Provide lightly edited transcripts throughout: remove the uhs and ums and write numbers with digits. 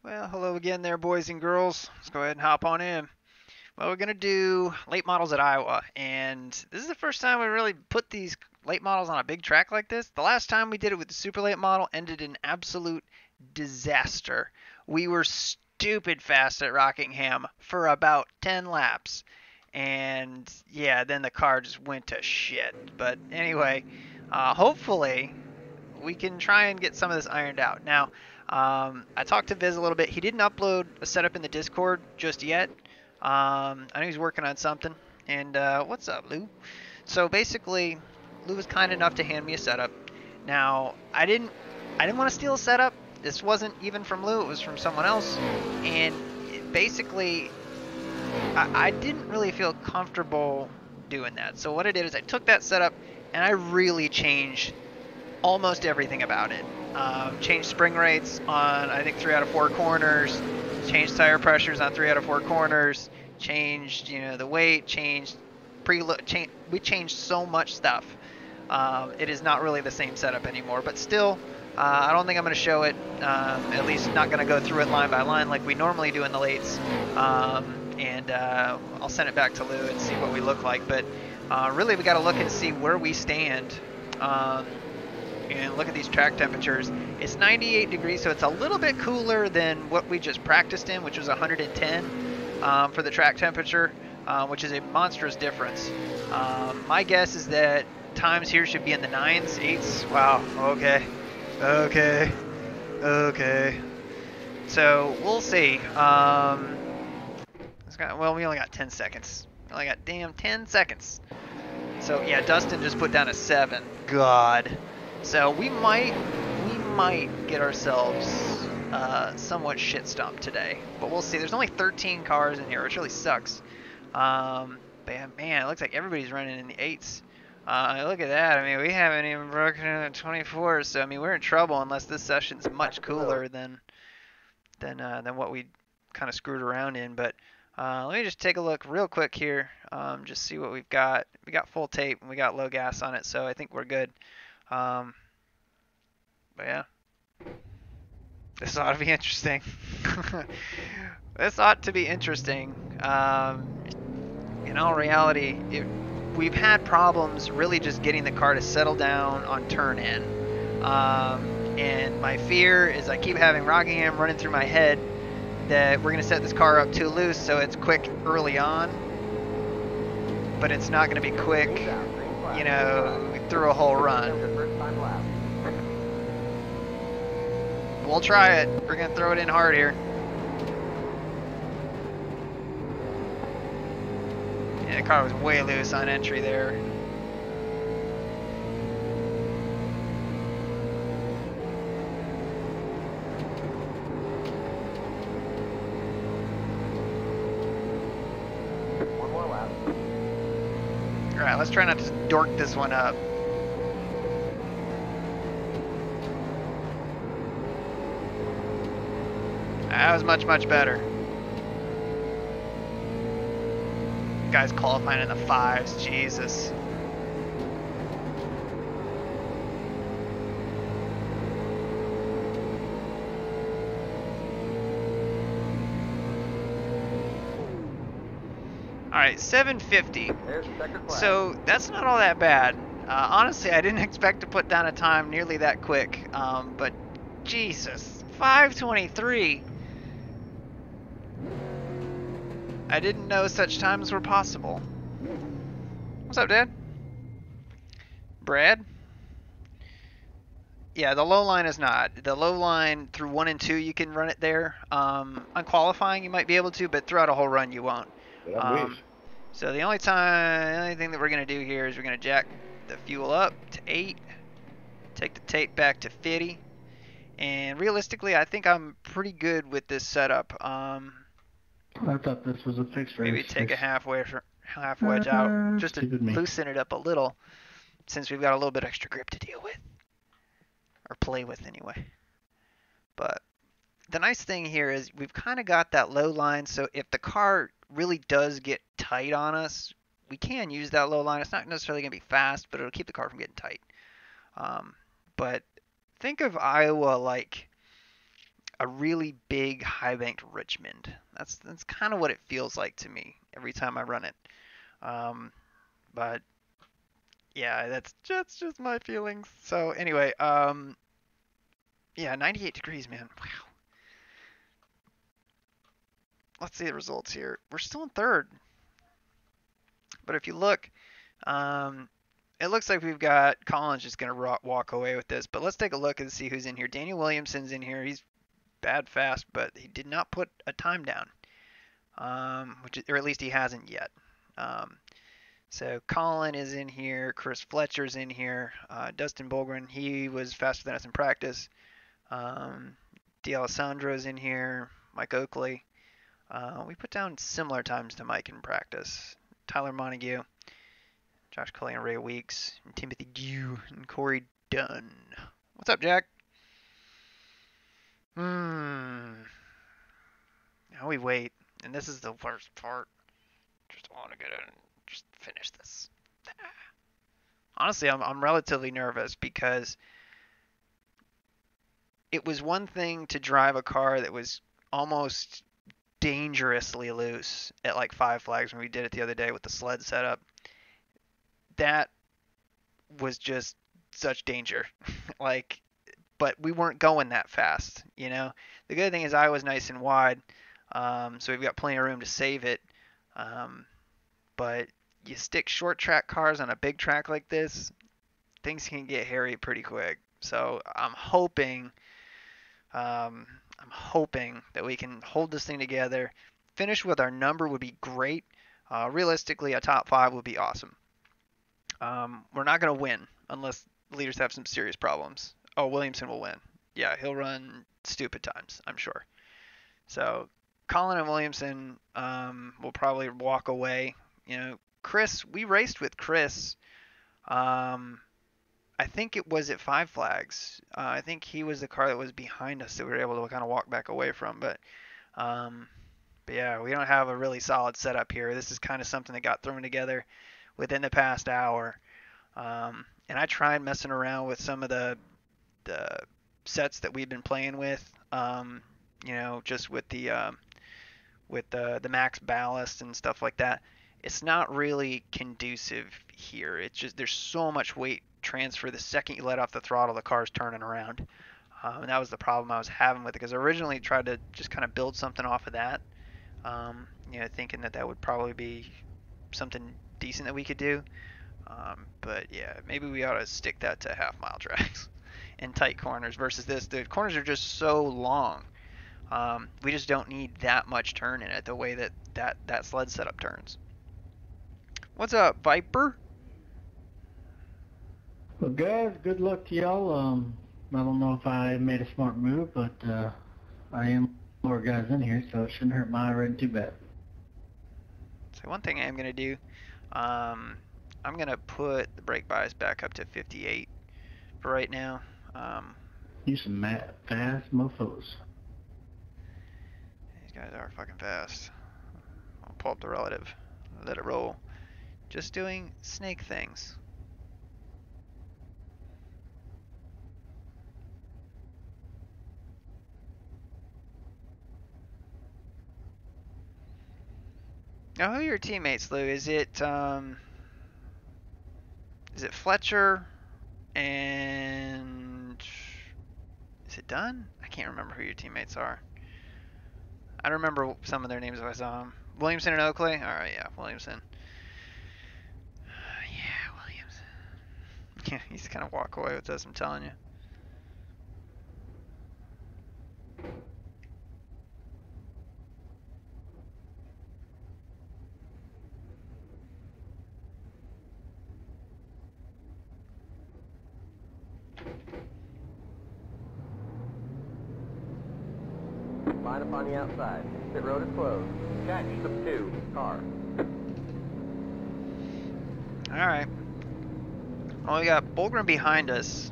Well, hello again there, boys and girls. Let's go ahead and hop on in. Well, we're going to do late models at Iowa, and this is the first time we really put these late models on a big track like this. The last time we did it with the super late model ended in absolute disaster. We were stupid fast at Rockingham for about 10 laps, and yeah, then the car just went to shit. But anyway, hopefully we can try and get some of this ironed out. Now, I talked to Viz a little bit. He didn't upload a setup in the Discord just yet. I know he's working on something. And what's up, Lou? So basically, Lou was kind enough to hand me a setup. Now, I didn't want to steal a setup. This wasn't even from Lou. It was from someone else. And basically, I didn't really feel comfortable doing that. So what I did is I took that setup and I really changed almost everything about it. Changed spring rates on I think 3 out of 4 corners. Changed tire pressures on 3 out of 4 corners. Changed the weight. Changed preload. We changed so much stuff. It is not really the same setup anymore, but still. I don't think I'm going to show it, at least not going to go through it line by line like we normally do in the lates. And I'll send it back to Lou and see what we look like. But really, we got to look and see where we stand. And look at these track temperatures. It's 98 degrees, so it's a little bit cooler than what we just practiced in, which was 110 for the track temperature, which is a monstrous difference. My guess is that times here should be in the 9s, 8s. Wow, okay. So we'll see. Well, we only got 10 seconds. We only got damn 10 seconds. So yeah, Dustin just put down a 7. God. So we might get ourselves somewhat shit stomped today, but we'll see. There's only 13 cars in here, which really sucks. But man, it looks like everybody's running in the 8s. Look at that. I mean, we haven't even broken into 24, so I mean, we're in trouble unless this session's much cooler than what we kind of screwed around in. But let me just take a look real quick here, just see what we've got. We got full tape and we got low gas on it, so I think we're good. But yeah, this ought to be interesting. This ought to be interesting. In all reality, we've had problems really just getting the car to settle down on turn in. And my fear is I keep having Rockingham running through my head that we're going to set this car up too loose so it's quick early on. But it's not going to be quick, through a whole run. We'll try it. We're going to throw it in hard here. Yeah, the car was way loose on entry there. One more lap. Alright, let's try not to dork this one up. That was much, much better. Guys qualifying in the 5s, Jesus. Alright, 750. So that's not all that bad. Honestly, I didn't expect to put down a time nearly that quick. But Jesus, 523. I didn't know such times were possible. What's up, Dad? Brad? Yeah, the low line is not. The low line through 1 and 2, you can run it there. On qualifying, you might be able to, but throughout a whole run, you won't. So the only thing that we're going to do here is we're going to jack the fuel up to 8, take the tape back to 50, and realistically, I think I'm pretty good with this setup. I thought this was a fixed race. Maybe take a half wedge out, just to loosen it up a little, since we've got a little bit extra grip to deal with, or play with anyway. But the nice thing here is we've kind of got that low line, so if the car really does get tight on us, we can use that low line. It's not necessarily going to be fast, but it'll keep the car from getting tight. But think of Iowa like a really big high banked Richmond. That's kind of what it feels like to me every time I run it. Um, but yeah, that's just my feelings. So anyway, yeah, 98 degrees, man. Wow. Let's see the results here. We're still in third, but if you look, um, it looks like we've got Collins just going to walk away with this. But let's take a look and see who's in here. Daniel Williamson's in here. He's bad fast, but he did not put a time down, or at least he hasn't yet. So Colin is in here. Chris Fletcher's in here. Dustin Bulgren, he was faster than us in practice. D'Alessandro's in here. Mike Oakley. We put down similar times to Mike in practice. Tyler Montague, Josh Cully and Ray Weeks, and Timothy Dew, and Corey Dunn. What's up, Jack? Now we wait, and this is the worst part. Just want to get in and just finish this. Honestly, I'm relatively nervous because it was one thing to drive a car that was almost dangerously loose at like Five Flags when we did it the other day with the sled setup. That was just such danger. Like, but we weren't going that fast, you know. The good thing is I was nice and wide, so we've got plenty of room to save it. But you stick short track cars on a big track like this, things can get hairy pretty quick. So I'm hoping that we can hold this thing together. Finish with our number would be great. Realistically, a top 5 would be awesome. We're not going to win unless leaders have some serious problems. Oh, Williamson will win. Yeah, he'll run stupid times, I'm sure. So Colin and Williamson will probably walk away. You know, Chris, we raced with Chris. I think it was at Five Flags. I think he was the car that was behind us that we were able to kind of walk back away from. But yeah, we don't have a really solid setup here. This is kind of something that got thrown together within the past hour. And I tried messing around with some of the sets that we've been playing with. You know, just with the max ballast and stuff like that. It's not really conducive here. It's just there's so much weight transfer the second you let off the throttle, the car's turning around. And that was the problem I was having with it, because I originally tried to just kind of build something off of that, you know, thinking that would probably be something decent that we could do. But yeah, maybe we ought to stick that to half-mile tracks and tight corners versus this. The corners are just so long. We just don't need that much turn in it the way that sled setup turns. What's up, Viper? Well, guys, good luck to y'all. I don't know if I made a smart move, but I am more guys in here, so it shouldn't hurt my riding too bad. So one thing I am going to do, I'm going to put the brake bias back up to 58 for right now. You some fast mofos. These guys are fucking fast. I'll pull up the relative, let it roll. Just doing snake things. Now, who are your teammates, Lou? Is it Fletcher and is it Dunn? I can't remember who your teammates are. I remember some of their names if I saw them. Williamson and Oakley? Alright, yeah, Williamson. Yeah, Williamson. Yeah, he's kind of walk away with this, I'm telling you. Line up on the outside. Pit road is closed. Catch the 2 car. Alright. Well, we got Bulgren behind us.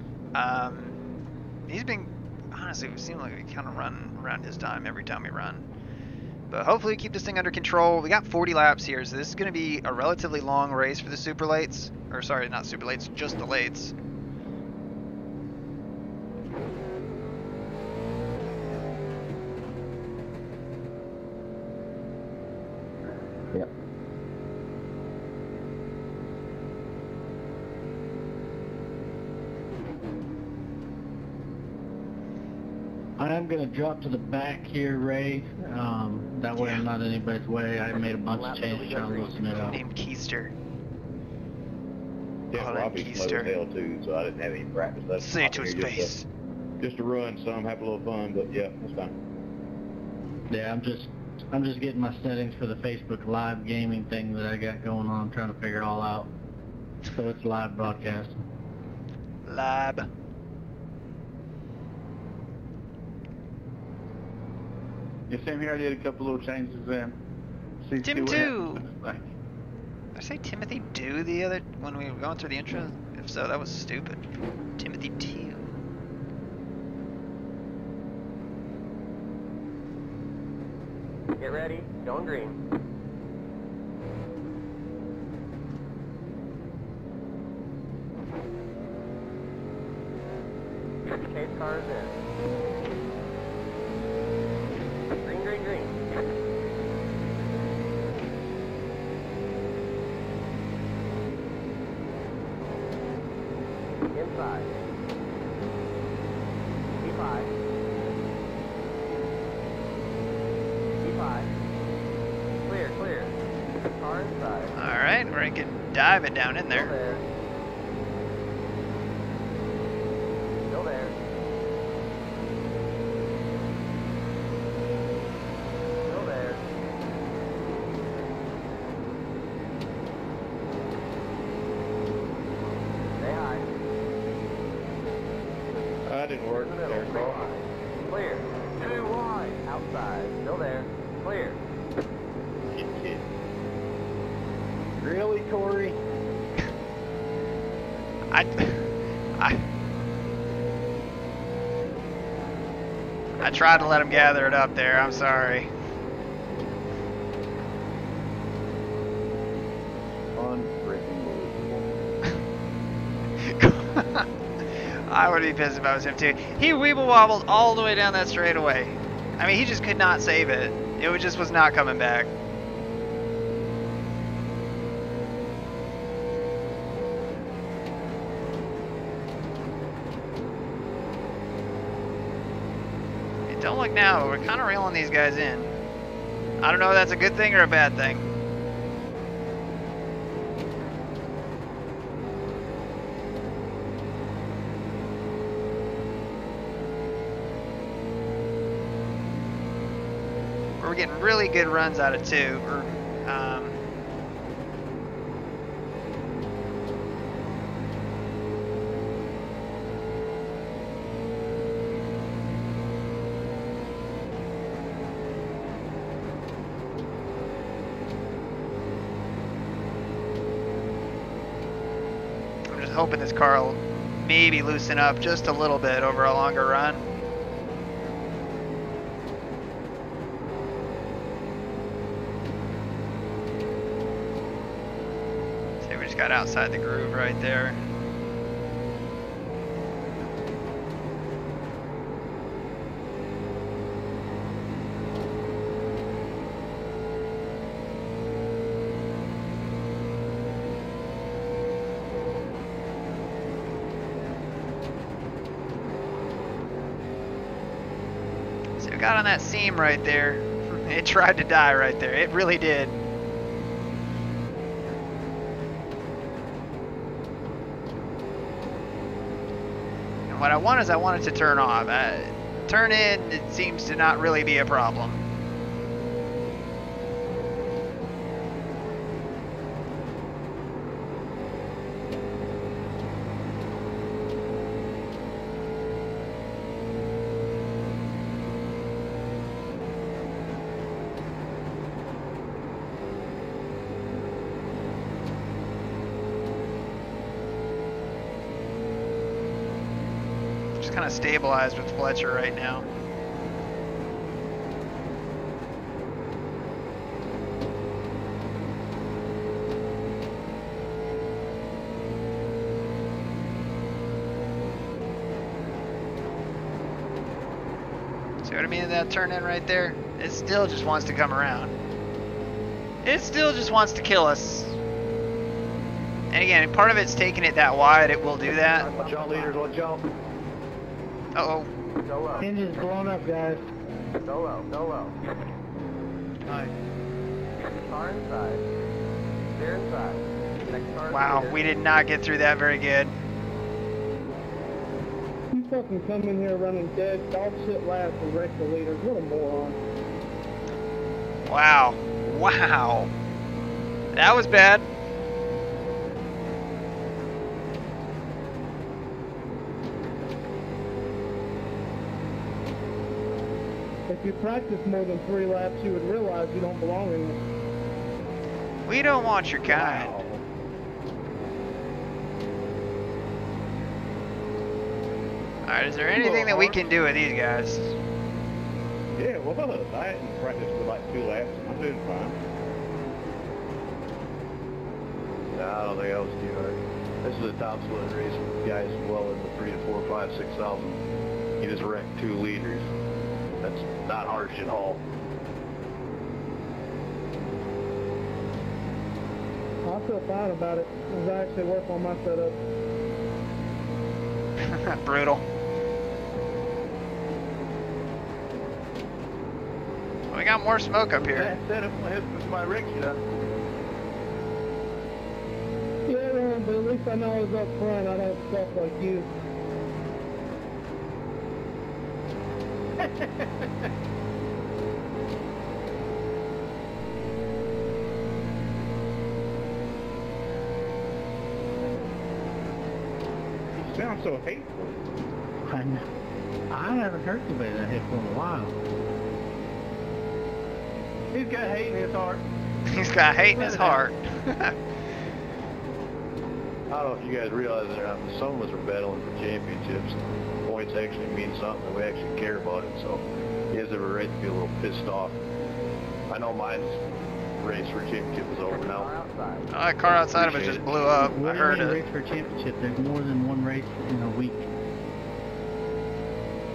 He's been, honestly, it seems like we kind of run around his time every time we run. But hopefully we keep this thing under control. We got 40 laps here, so this is going to be a relatively long race for the super lates. Or sorry, not super lates, just the lates. I am going to drop to the back here, Ray. That way I'm not in anybody's way. I made a bunch of changes trying to loosen it up. Named Keister. Yeah, Oh, Robbie's slow as hell too, so I didn't have any practice. That's Say it to his face. Just to run some, have a little fun, but yeah, that's fine. Yeah, I'm just getting my settings for the Facebook Live gaming thing that I got going on. I'm trying to figure it all out. So it's live broadcasting. Lab. Yeah, same here. I did a couple little changes then. Tim what too. happens. Like, Did I say Timothy Do the other when we were going through the intro? If so, that was stupid. Timothy 2. Get ready. Going green. Chase cars in. Green, green, green. Inside. P5. P5. Clear, clear. Car inside. Alright, we're gonna get diving down in Still there. there. Still there. Still there. Stay high. That didn't work. In the middle. There, Stay Carl. high. Clear. Too wide. Outside. Still there. Clear. Kid. really, Corey? I tried to let him gather it up there. I'm sorry. Unfreaking I would be pissed if I was him too. He weeble wobbled all the way down that straightaway. I mean, he just could not save it. It just was not coming back. Hey, don't look now, but we're kind of reeling these guys in. I don't know if that's a good thing or a bad thing. We're getting really good runs out of two. I'm just hoping this car will maybe loosen up just a little bit over a longer run. Got outside the groove right there. So we got on that seam right there. It tried to die right there. It really did. What I want is I want it to turn off. Turn in, it seems to not really be a problem. Kind of stabilized with Fletcher right now. See what I mean? That turn in right there? It still just wants to come around. It still just wants to kill us. And again, part of it's taking it that wide, it will do that. Watch out, leaders, watch out. Uh-oh. Go low. Engine's blown up, guys. Go low. Go low. Nice. Car inside. Steer inside. Next car Wow, clear. we did not get through that very good. You fucking come in here running dead, dog shit laps and wreck the leaders. What a moron. Wow. Wow. That was bad. If you practice more than 3 laps, you would realize you don't belong in this. We don't want your kind. Wow. Alright, is there anything that we can do with these guys? Yeah, well, I hadn't practiced for like 2 laps. I'm doing fine. Nah, I don't think I was too hard. This is a top split race with guys well in the 3 to 4, 5, 6,000. He just wrecked 2 liters. That's not harsh at all. I feel fine about it, as I actually work on my setup. Brutal. We got more smoke up here. That setup with my wreck shit up. Yeah, but at least I know I was up front. I don't stuff like you. You sound so hateful. I haven't heard anybody that hit for a while. He's got hate in his heart. He's got hate in his heart. I don't know if you guys realize it or not, but some of us are battling for championships. Points actually mean something, and we actually care about it, so he has every right to be a little pissed off. I know mine's race for championship is over Car now. outside. Oh, that car outside of us just blew up. I When heard you it. race for a championship, there's more than one race in a week.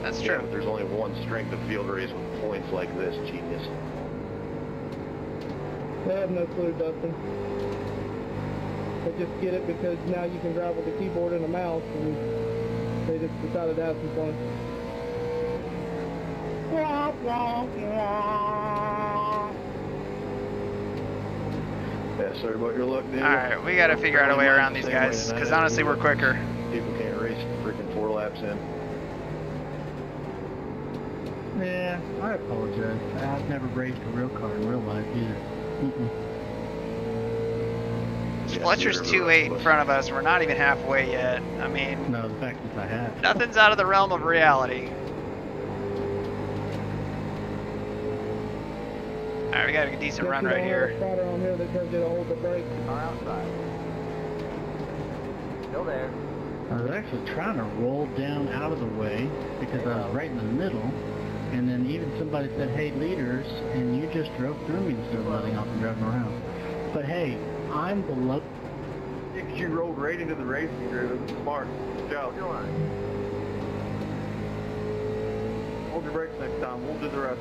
That's Yeah, true. but there's only one strength of field race with points like this, genius. They have no clue, Dustin. They just get it because now you can drive with a keyboard and a mouse, and they just decided to have some fun. Yeah, sorry about your luck, Daniel. Alright, we gotta figure out a way around these Same way guys, tonight. because honestly we're quicker. People can't race freaking 4 laps in. Yeah, I apologize. I've never raced a real car in real life either. Mm-mm. Yeah, Fletcher's neither of the 2-8 rest in of us. front of us. We're not even halfway yet. I mean, No, the fact is I have. nothing's out of the realm of reality. Alright, we got a decent run right A here. spotter on here that tells you to hold the brake. Car outside. Still there. I was actually trying to roll down out of the way because I was right in the middle, and then even somebody said, "Hey, leaders," and you just drove through me instead of letting off and driving around. But hey, I'm below. Because you rolled right into the racing group. It was smart. Good job. Hold your line. Hold your brakes next time. We'll do the rest.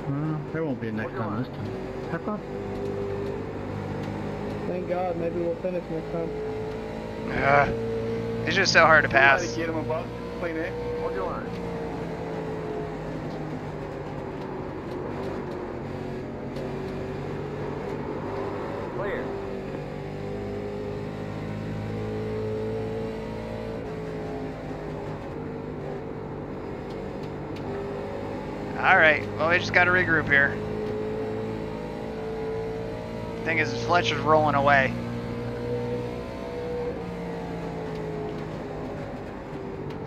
Well, there won't be a next time this time. Have fun. Thank God, maybe we'll finish next time. It's just so hard to Try to pass. get him above clean it. Hold your line. Clear. Alright, well we just gotta regroup here. Thing is, Fletcher's rolling away.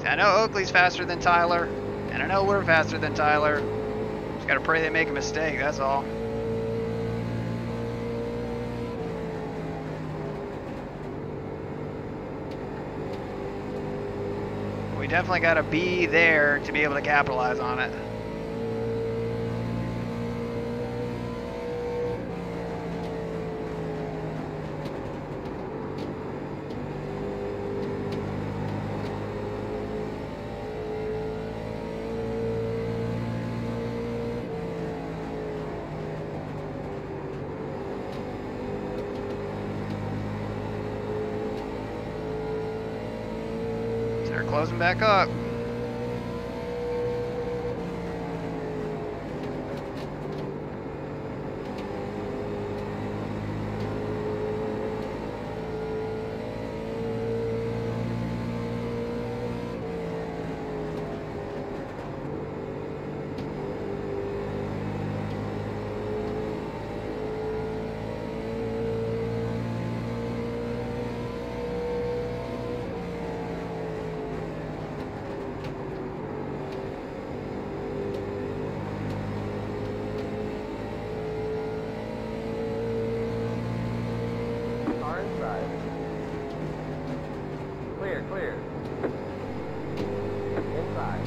See, I know Oakley's faster than Tyler, and I know we're faster than Tyler. Just gotta pray they make a mistake, that's all. We definitely gotta be there to be able to capitalize on it. closing back up. Car inside. Clear, clear. Inside.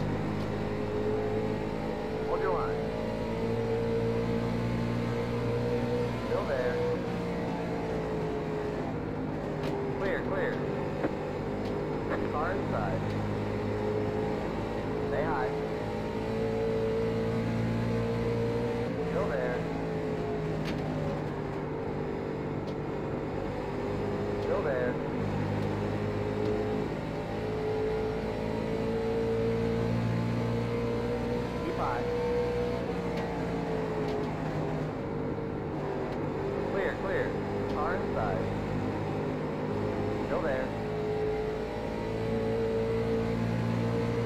Hold your line. Still there. Clear, clear. Car inside. Stay high. Still there. Still there. Keep high. Clear, clear. Car inside. Still there.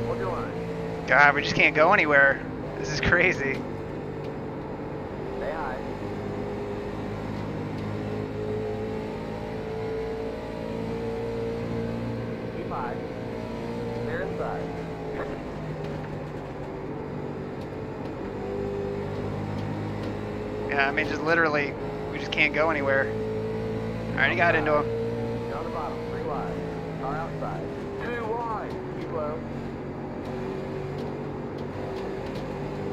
Hold your line. God, we just can't go anywhere. This is crazy. Stay high. Keep high. Clear inside. Yeah, I mean, just literally, we just can't go anywhere. Alright, he got into him. Down the bottom, 3 wide. Car outside. 2 wide. Keep low.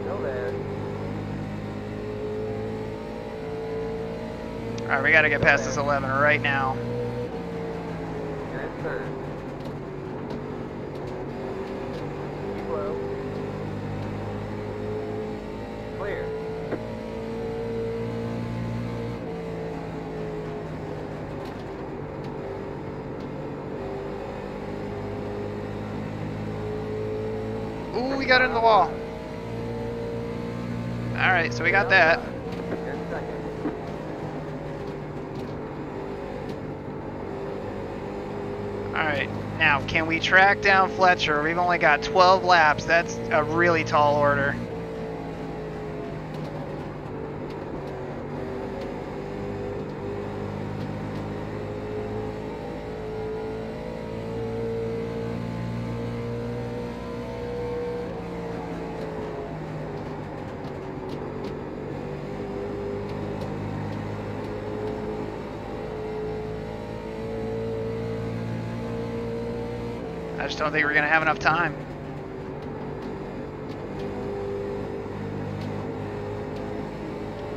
Still there. Alright, we gotta get past this 11 right now. You're in third. Keep low. Clear. Ooh, we got it in the wall. Alright, so we got that. You're in second. Alright, now can we track down Fletcher? We've only got 12 laps. That's a really tall order. I just don't think we're going to have enough time.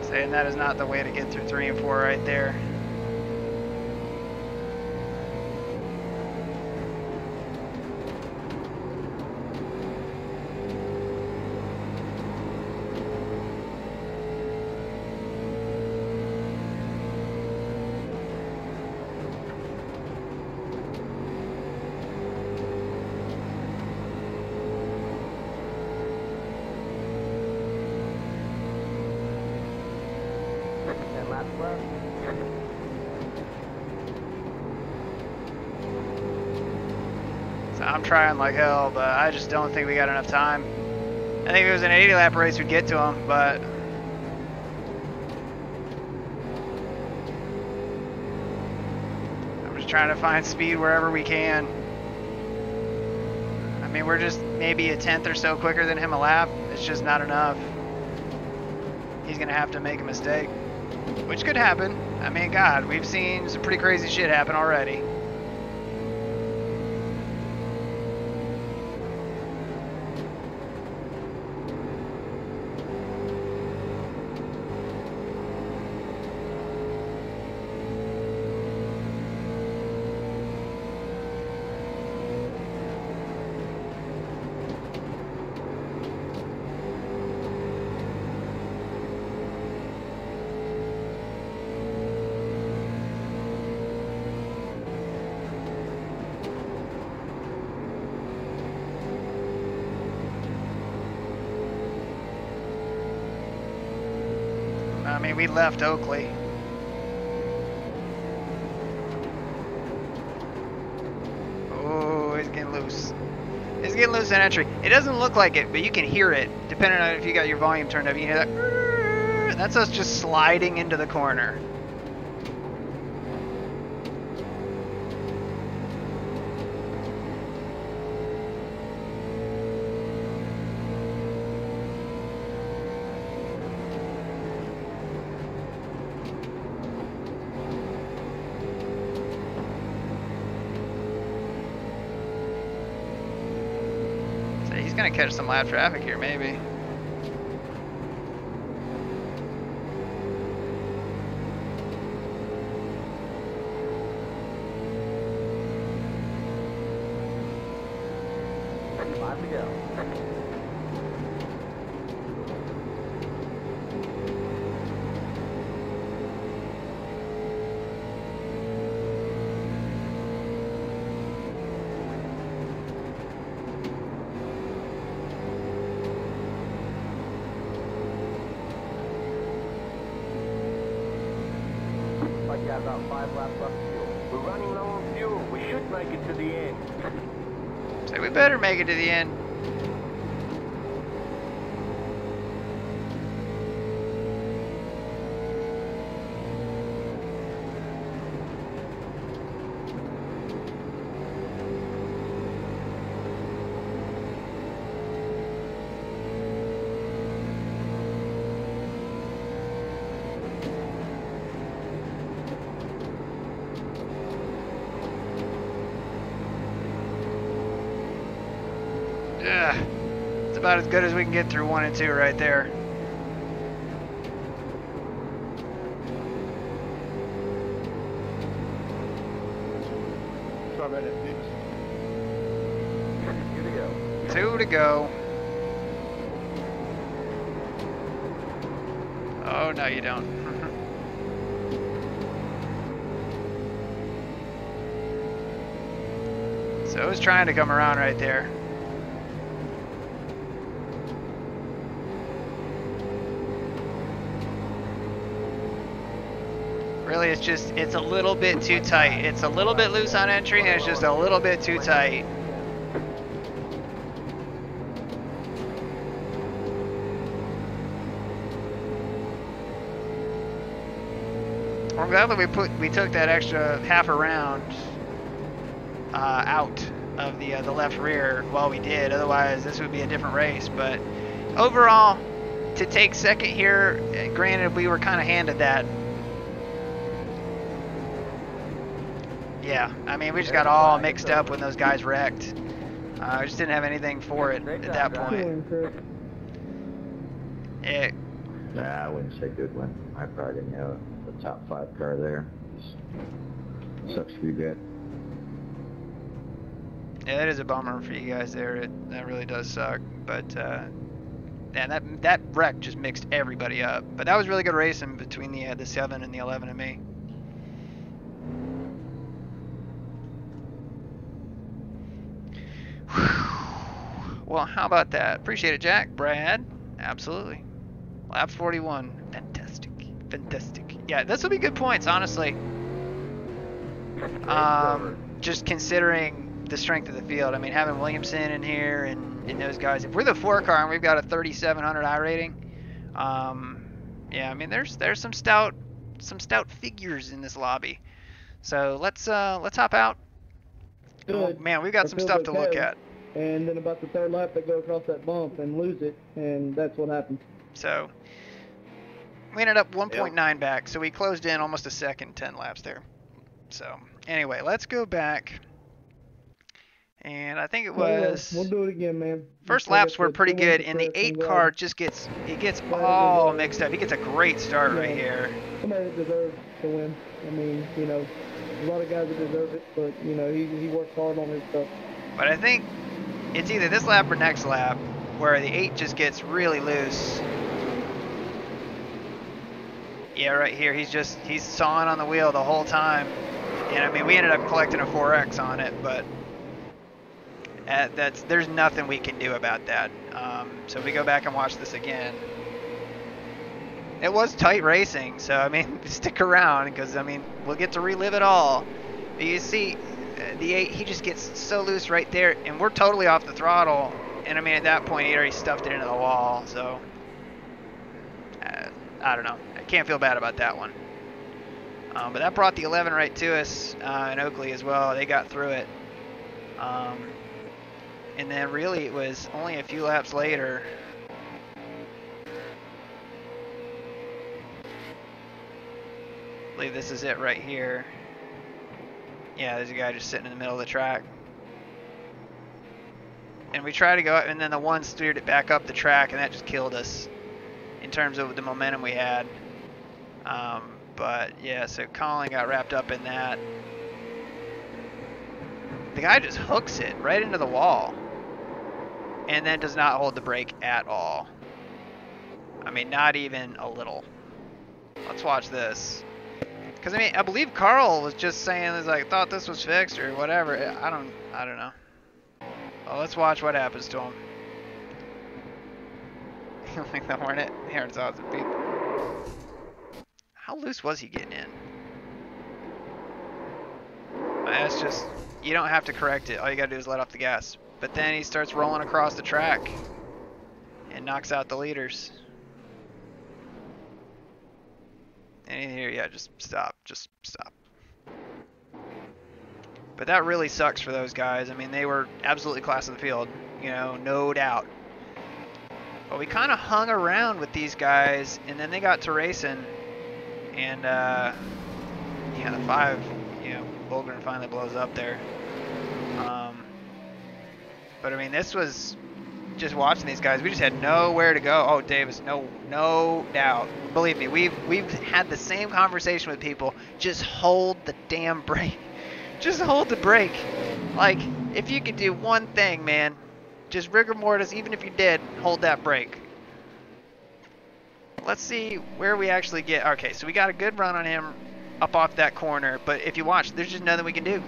Saying that is not the way to get through 3 and 4 right there. And laps left. So I'm trying like hell, but I just don't think we got enough time. I think if it was an 80 lap race, we'd get to him, but I'm just trying to find speed wherever we can. I mean, we're just maybe a tenth or so quicker than him a lap. It's just not enough. He's gonna have to make a mistake, which could happen. I mean, God, we've seen some pretty crazy shit happen already. mean, we left Oakley. Oh, he's getting loose. He's getting loose in entry. It doesn't look like it, but you can hear it, depending on if you got your volume turned up. You can hear that. That's us just sliding into the corner. He's gonna catch some lap traffic here, maybe. Five to go. I got about 5 laps left of fuel. We're running low on fuel. We should make it to the end. So we better make it to the end. Yeah, it's about as good as we can get through 1 and 2 right there. Sorry about that, Dix. 2 to go. 2 to go. Oh, no, you don't. So I was trying to come around right there. Really, it's a little bit too tight. It's a little bit loose on entry, and it's just a little bit too tight. I'm glad that we took that extra half a round out of the left rear while we did. Otherwise, this would be a different race. But overall, to take second here, granted we were kind of handed that. Yeah, I mean, we just got all mixed up when those guys wrecked. I just didn't have anything for it at that point. It, Nah, I wouldn't say good one. I probably didn't have a top 5 car there. Sucks for you guys. yeah, that is a bummer for you guys there. That really does suck. But yeah, that wreck just mixed everybody up. But that was really good racing between the 7 and the 11 and me. Well, how about that? Appreciate it, Jack. Brad, absolutely. Lap 41. Fantastic. Fantastic. Yeah, this will be good points, honestly. Just considering the strength of the field. I mean, having Williamson in here and those guys. If we're the 4 car and we've got a 3,700 I rating, yeah, I mean, there's some stout figures in this lobby. So let's hop out. Oh, man, we've got some stuff to look at. And then about the 3rd lap, they go across that bump and lose it, and that's what happened. So we ended up 1.9 back, so we closed in almost a second, 10 laps there. So anyway, let's go back. And I think it was... We'll do it again, man. First laps were pretty good, and the 8 car just gets all mixed up. He gets a great start right here. Somebody that deserves to win. I mean, you know, a lot of guys that deserve it, but, you know, he works hard on his stuff. But I think it's either this lap or next lap where the 8 just gets really loose. Yeah, right here, he's sawing on the wheel the whole time. And I mean, we ended up collecting a 4X on it, but there's nothing we can do about that. So if we go back and watch this again, it was tight racing. So I mean, stick around because I mean we'll get to relive it all. But you see, the 8, he just gets so loose right there, and we're totally off the throttle. And I mean, at that point, he already stuffed it into the wall. So I don't know. I can't feel bad about that one. But that brought the 11 right to us in Oakley as well. They got through it. And then really it was only a few laps later. I believe this is it right here. Yeah, there's a guy just sitting in the middle of the track. And we tried to go up, and then the 1 steered it back up the track, and that just killed us in terms of the momentum we had. But yeah, so Colin got wrapped up in that. The guy just hooks it right into the wall and then does not hold the brake at all. I mean, not even a little. Let's watch this. Because I mean, I believe Carl was just saying, "Is like thought this was fixed or whatever." I don't know. Well, let's watch what happens to him. Like the Hornet. Here it's awesome. How loose was he getting in? That's just, you don't have to correct it. All you gotta do is let off the gas. But then he starts rolling across the track and knocks out the leaders. And in here, yeah, just stop. But that really sucks for those guys. I mean, they were absolutely class of the field, you know, no doubt. But we kind of hung around with these guys, and then they got to racing. And, yeah, the 5, you know, Bulgren finally blows up there. But, I mean, this was just watching these guys. We just had nowhere to go. Oh, Davis, no doubt. Believe me, we've had the same conversation with people. Just hold the damn brake. Just hold the brake. Like, if you could do one thing, man, just rigor mortis, even if you did, hold that brake. Let's see where we actually get. Okay, so we got a good run on him up off that corner, but if you watch, there's just nothing we can do.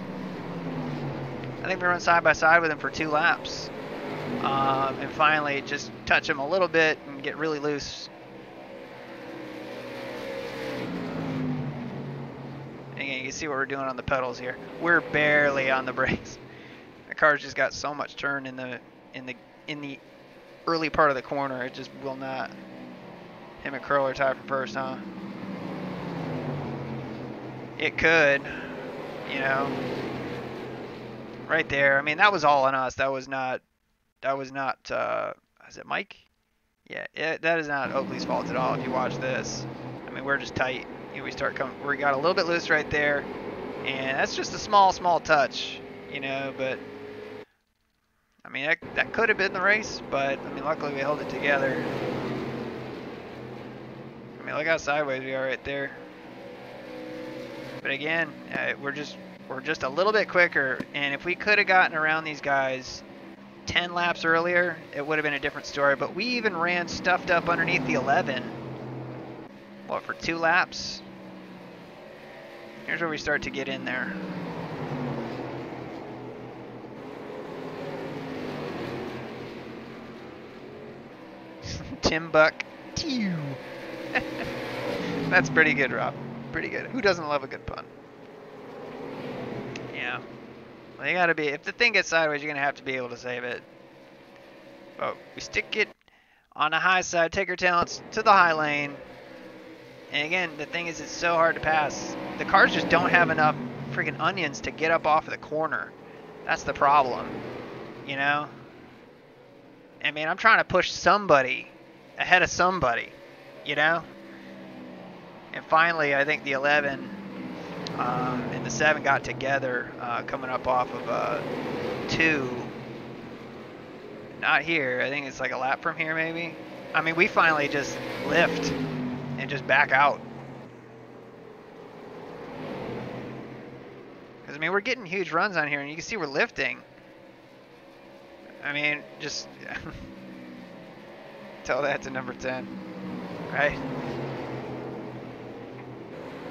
I think we run side by side with him for 2 laps. And finally just touch him a little bit and get really loose. And again, you can see what we're doing on the pedals here. We're barely on the brakes. The car's just got so much turn in the early part of the corner, it just will not. Him and Curl are tied for first, huh? It could, you know. Right there. I mean, that was all on us. That was not, is it Mike? Yeah, that is not Oakley's fault at all if you watch this. I mean, we're just tight. You know, we got a little bit loose right there. And that's just a small touch, you know, but I mean, that could have been the race, but I mean, luckily we held it together. I mean, look how sideways we are right there. But again, we're just a little bit quicker, and if we could have gotten around these guys 10 laps earlier, it would have been a different story. But we even ran stuffed up underneath the 11. What, for 2 laps? Here's where we start to get in there. Tim Buck. That's pretty good, Rob. Pretty good. Who doesn't love a good pun? Yeah. Well, you gotta be, if the thing gets sideways, you're gonna have to be able to save it. But we stick it on the high side, take our talents to the high lane. And again, the thing is, it's so hard to pass. The cars just don't have enough freaking onions to get up off of the corner. That's the problem, you know? I mean, I'm trying to push somebody ahead of somebody, you know? And finally, I think the 11 and the 7 got together coming up off of 2. Not here. I think it's like a lap from here, maybe. I mean, we finally just lift and just back out. Because, I mean, we're getting huge runs on here, and you can see we're lifting. I mean, just tell that to number 10, right?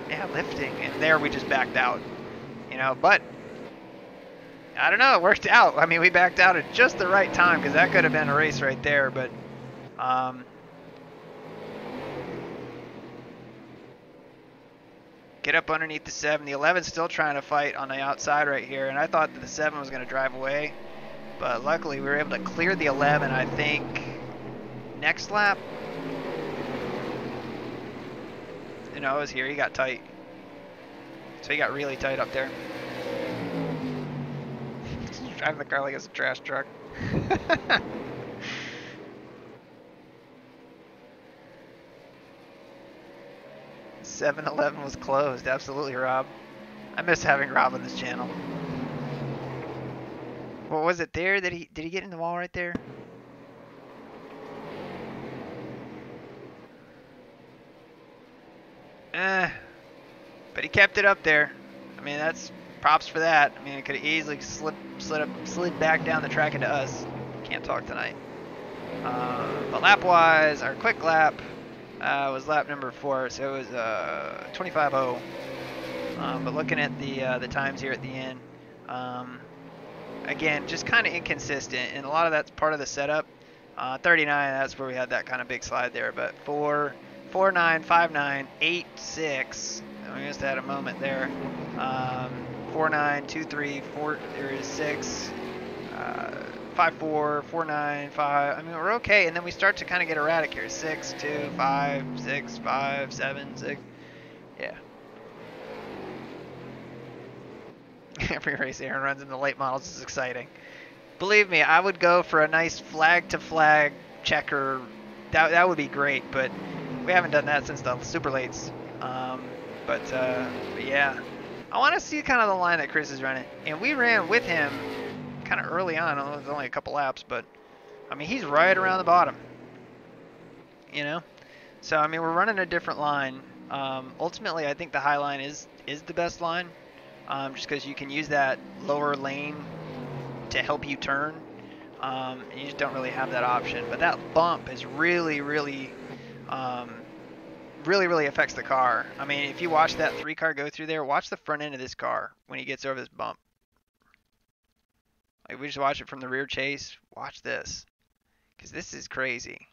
Yeah, lifting, and there we just backed out, you know, but I don't know, it worked out. I mean, we backed out at just the right time, because that could have been a race right there, but get up underneath the 7. The 11's still trying to fight on the outside right here, and I thought that the 7 was going to drive away. But luckily, we were able to clear the 11, I think, next lap. You know, it was here. He got tight. So he got really tight up there. He's driving the car like it's a trash truck. 7-Eleven was closed. Absolutely, Rob. I miss having Rob on this channel. What was it there? Did he get in the wall right there? But he kept it up there. I mean, that's props for that. I mean, it could have easily slid back down the track into us. Can't talk tonight. But lap-wise, our quick lap was lap number 4, so it was 25.0. But looking at the times here at the end, again, just kind of inconsistent, and a lot of that's part of the setup. 39, that's where we had that kind of big slide there, but 4, 4, 9, 5, 9, 8, 6. We just had a moment there. 4, 9, 2, 3, 4, there is 6. 5, 4, 4, 9, 5. I mean, we're okay, and then we start to kind of get erratic here. 6, 2, 5, 6, 5, 7, 6. Yeah. Every race Aaron runs in the late models is exciting. Believe me, I would go for a nice flag-to-flag checker. That would be great, but we haven't done that since the super lates. But yeah, I want to see kind of the line that Chris is running, and we ran with him kind of early on. It was only a couple laps, but I mean, he's right around the bottom, you know. So I mean, we're running a different line. Ultimately, I think the high line is the best line, just because you can use that lower lane to help you turn. And you just don't really have that option. But that bump is really affects the car. I mean, if you watch that 3 car go through there, watch the front end of this car when he gets over this bump. Like, we just watch it from the rear chase. Watch this, because this is crazy.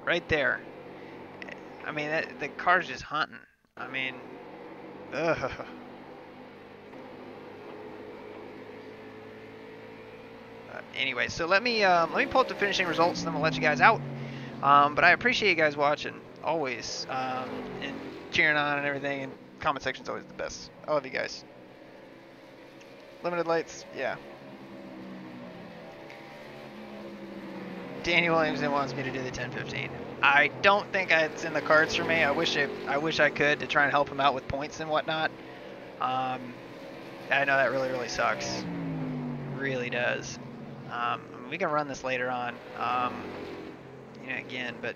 Right there. I mean, the car's just hunting. I mean, ugh. Anyway, so let me pull up the finishing results, and then we'll let you guys out. But I appreciate you guys watching always, and cheering on and everything. And comment section's always the best. I love you guys. Limited lights, yeah. Danny Williamson wants me to do the 10-15. I don't think it's in the cards for me. I wish I could, to try and help him out with points and whatnot. I know that really sucks. Really does. We can run this later on, you know, again, but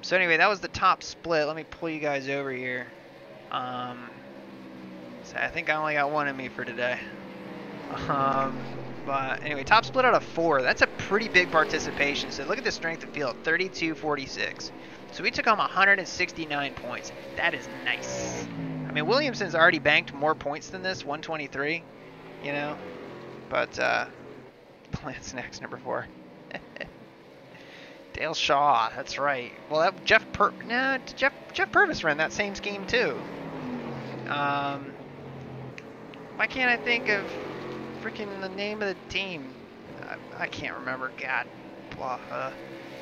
so anyway, that was the top split. Let me pull you guys over here. So I think I only got one in me for today. But anyway, top split out of 4. That's a pretty big participation. So look at the strength of field, 32.46. So we took home 169 points. That is nice. I mean, Williamson's already banked more points than this, 123. You know, but Lance next, number 4. Dale Shaw, that's right. Well, that Jeff Purvis ran that same scheme too. Why can't I think of freaking the name of the team? I can't remember. God. Blah.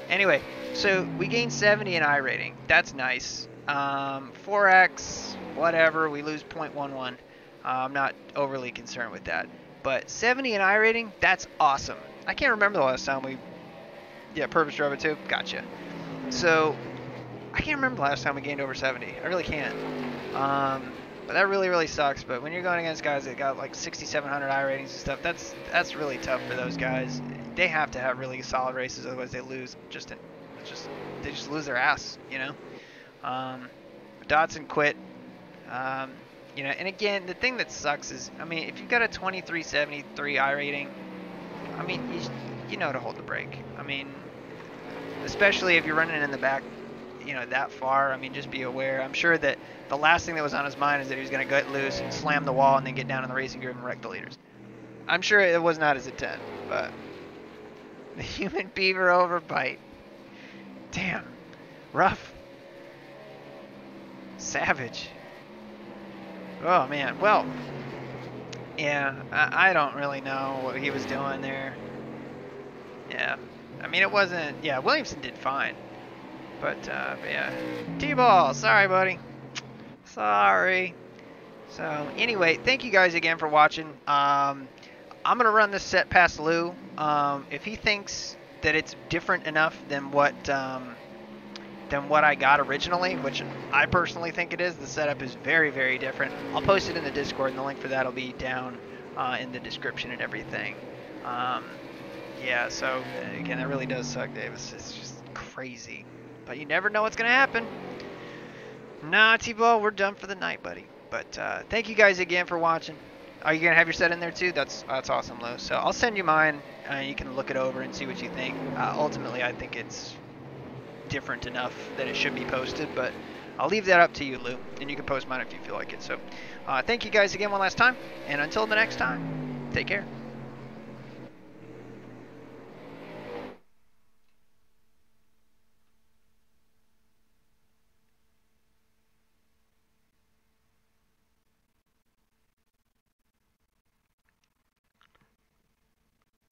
Anyway, so we gained 70 in iRating. That's nice. 4x, whatever. We lose 0.11. I'm not overly concerned with that. But 70 in iRating, that's awesome. I can't remember the last time we... Yeah, Purvis drove it too. Gotcha. So, I can't remember the last time we gained over 70. I really can't. But that really sucks. But when you're going against guys that got like 6,700 iRatings and stuff, that's really tough for those guys. They have to have really solid races, otherwise they lose. They just lose their ass, you know. Dodson quit. You know, and again, the thing that sucks is, I mean, if you've got a 2373 iRating, I mean, you know to hold the brake. I mean, especially if you're running in the back, you know, that far. I mean, just be aware. I'm sure that the last thing that was on his mind is that he was going to gut loose and slam the wall and then get down in the racing group and wreck the leaders. I'm sure it was not his intent, but the human beaver overbite. Damn, rough. savage. Oh man, well, yeah, I don't really know what he was doing there. Yeah, I mean it wasn't, yeah, Williamson did fine. But yeah, T-Ball, sorry buddy. Sorry. So anyway, thank you guys again for watching. I'm going to run this set past Lou. If he thinks that it's different enough than what I got originally, which I personally think it is, the setup is very, very different. I'll post it in the Discord, and the link for that will be down in the description and everything. Yeah, so again, that really does suck, Davis. It's just crazy. But you never know what's going to happen. Nah, T-Ball, we're done for the night, buddy. But thank you guys again for watching. Are you going to have your set in there too? That's awesome, Lou. So I'll send you mine. You can look it over and see what you think. Ultimately, I think it's different enough that it should be posted, but I'll leave that up to you, Lou. And you can post mine if you feel like it. So thank you guys again one last time. And until the next time, take care.